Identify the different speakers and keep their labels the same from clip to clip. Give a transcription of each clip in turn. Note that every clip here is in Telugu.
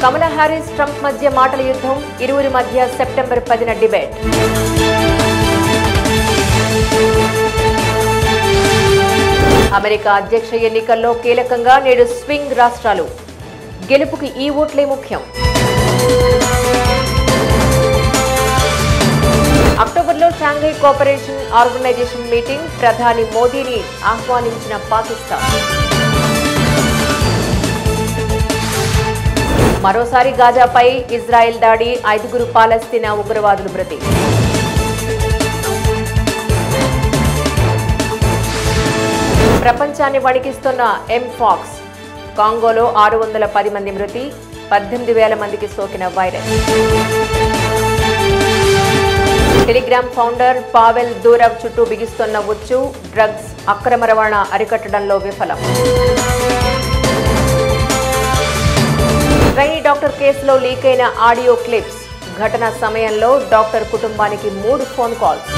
Speaker 1: కమలా హ్యారిస్ ట్రంప్ మధ్య మాటల యుద్ధం, ఇరువురి మధ్య సెప్టెంబర్ 10న డిబేట్. అమెరికా అధ్యక్ష ఎన్నికల్లో కీలకంగా నేడు స్వింగ్ రాష్ట్రాలు. గెలుపుకి ఈ ఓట్లే ముఖ్యం. అక్టోబర్లో షాంఘై కోఆపరేషన్ ఆర్గనైజేషన్ మీటింగ్, ప్రధాని మోదీని ఆహ్వానించిన పాకిస్తాన్. మరోసారి గాజాపై ఇజ్రాయెల్ దాడి, 5 పాలస్తీనా ఉగ్రవాదులు మృతి. ప్రపంచాన్ని వణికిస్తున్న ఎంపాక్స్, కాంగోలో 610 మంది మృతి, 18,000 మందికి సోకిన వైరస్. టెలిగ్రామ్ ఫౌండర్ పావెల్ దూరవ్ చుట్టూ బిగిస్తున్న ఉచ్చు, డ్రగ్స్ అక్రమ రవాణా అరికట్టడంలో విఫలం. ట్రైనీ డాక్టర్ కేసులో లీక్ అయిన ఆడియో క్లిప్స్, ఘటన సమయంలో డాక్టర్ కుటుంబానికి 3 ఫోన్ కాల్స్.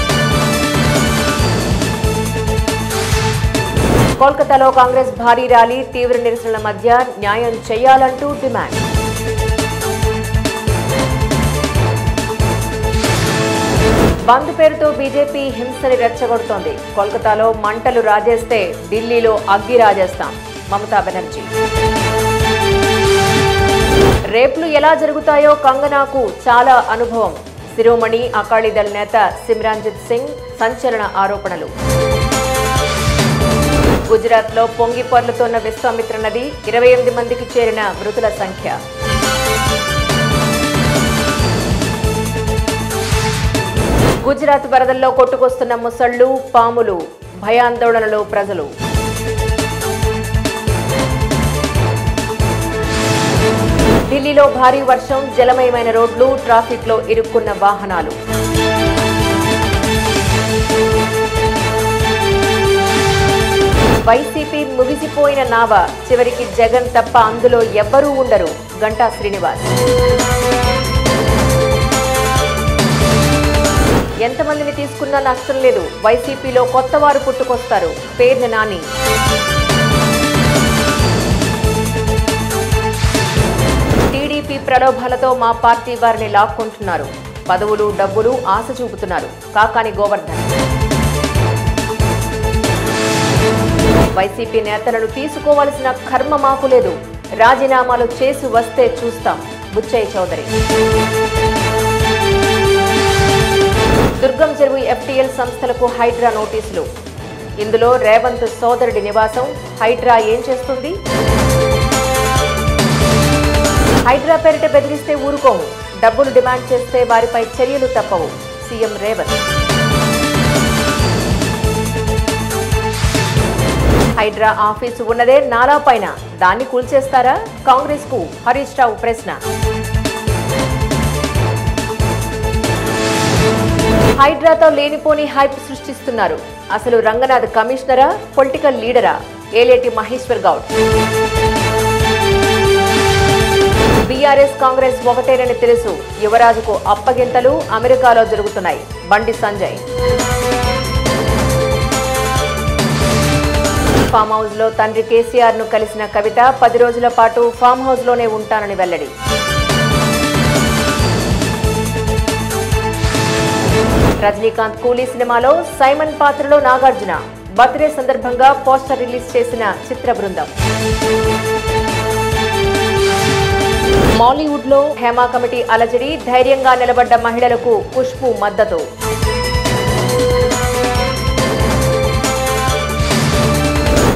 Speaker 1: కోల్కతాలో కాంగ్రెస్ భారీ ర్యాలీ, తీవ్ర నిరసనల మధ్య న్యాయం చేయాలంటూ డిమాండ్. బంద్ పేరుతో బీజేపీ హింసని రెచ్చగొడుతోంది. కోల్కతాలో మంటలు రాజేస్తే ఢిల్లీలో అగ్గి రాజేస్తాం, మమతా బెనర్జీ. రేపులు ఎలా జరుగుతాయో కంగనాకు చాలా అనుభవం, శిరోమణి అకాలీదళ్ నేత సిమ్రాన్జిత్ సింగ్ సంచలన ఆరోపణలు. గుజరాత్లో పొంగి పొర్లుతోన్న విశ్వామిత్ర నది, 28 మందికి చేరిన మృతుల సంఖ్య. గుజరాత్ వరదల్లో కొట్టుకొస్తున్న ముసళ్లు, పాములు, భయాందోళనలో ప్రజలు. ఢిల్లీలో భారీ వర్షం, జలమయమైన రోడ్లు, ట్రాఫిక్లో ఇరుక్కున్న వాహనాలు. వైసీపీ ముగిసిపోయిన నావ, చివరికి జగన్ తప్ప అందులో ఎవ్వరూ ఉండరు, గంటా శ్రీనివాస్. ఎంతమందిని తీసుకున్నా నష్టం లేదు, వైసీపీలో కొత్త వారు పుట్టుకొస్తారు, పేర్ని నాని. టీడీపీ ప్రలోభాలతో మా పార్టీ వారిని లాక్కుంటున్నారు, పదవులు డబ్బులు ఆశ చూపుతున్నారు, కాకాని గోవర్ధన్. వైసీపీ నేతలను తీసుకోవాల్సిన కర్మ మాకు లేదు, రాజీనామాలు చేసి వస్తే చూస్తాం, బుచ్చయ్య చౌదరి. దుర్గం చెరువు ఎఫ్టీఎల్ సంస్థలకు హైడ్రా నోటీసులు, ఇందులో రేవంత్ సోదరుడి నివాసం. హైడ్రా ఏం చేస్తుంది? హైడ్రా పేరిట బెదిరిస్తే ఊరుకోము, డబ్బులు డిమాండ్ చేస్తే వారిపై చర్యలు తప్పవు, సీఎం రేవంత్. హైడ్రా ఆఫీసు ఉన్నదే నాలా పైన, దాన్ని కూల్చేస్తారా? కాంగ్రెస్ కు హరీష్ రావు ప్రశ్న. హైడ్రాతో లేనిపోని హైప్ సృష్టిస్తున్నారు, అసలు రంగనాథ్ కమిషనరా, పొలిటికల్ లీడరా? ఏలేటి మహేశ్వర్ గౌడ్. బీఆర్ఎస్ కాంగ్రెస్ ఒకటేనని తెలుసు, యువరాజుకు అప్పగింతలు అమెరికాలో జరుగుతున్నాయి, బండి సంజయ్. ఫామ్ హౌస్ లో తండ్రి కేసీఆర్ ను కలిసిన కవిత, 10 రోజుల పాటు ఫామ్ హౌస్ లోనే ఉంటానని వెల్లడి. రజనీకాంత్ కూలీ సినిమాలో సైమన్ పాత్రలో నాగార్జున, బర్త్డే సందర్భంగా పోస్టర్ రిలీజ్ చేసిన చిత్ర బృందం. మాలీవుడ్ లో హేమా కమిటీ అలజడి, ధైర్యంగా నిలబడ్డ మహిళలకు ఖుష్బూ మద్దతు.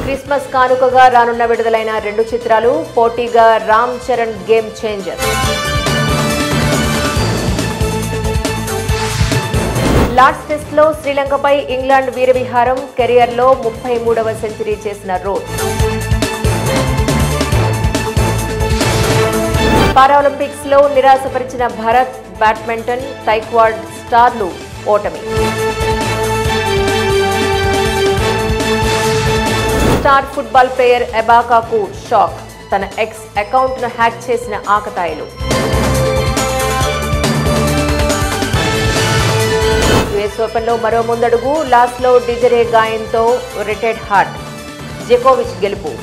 Speaker 1: క్రిస్మస్ కానుకగా రానున్న విడుదలైన 2 చిత్రాలు, పోటీగా Ram Charan game changer. Lord's test లో శ్రీలంకపై ఇంగ్లాండ్ వీరవిహారం, కెరియర్లో 33వ సెంచరీ చేసిన రోడ్. పారాలింపిక్స్ లో నిరాశపరిచిన భారత్, బ్యాడ్మింటన్, టైక్వాండో స్టార్లు ఓటమి. స్టార్ ఫుట్బాల్ ప్లేయర్ ఎబాకాకు షాక్, తన ఎక్స్ అకౌంట్ ను హ్యాక్ చేసిన ఆకతాయిలు. యుఎస్ ఓపెన్ లో మరో ముందడుగు, లాస్ట్ లో డిజరే గాయంతో రిటైర్డ్ హార్ట్, జకోవిచ్ గెలుపు.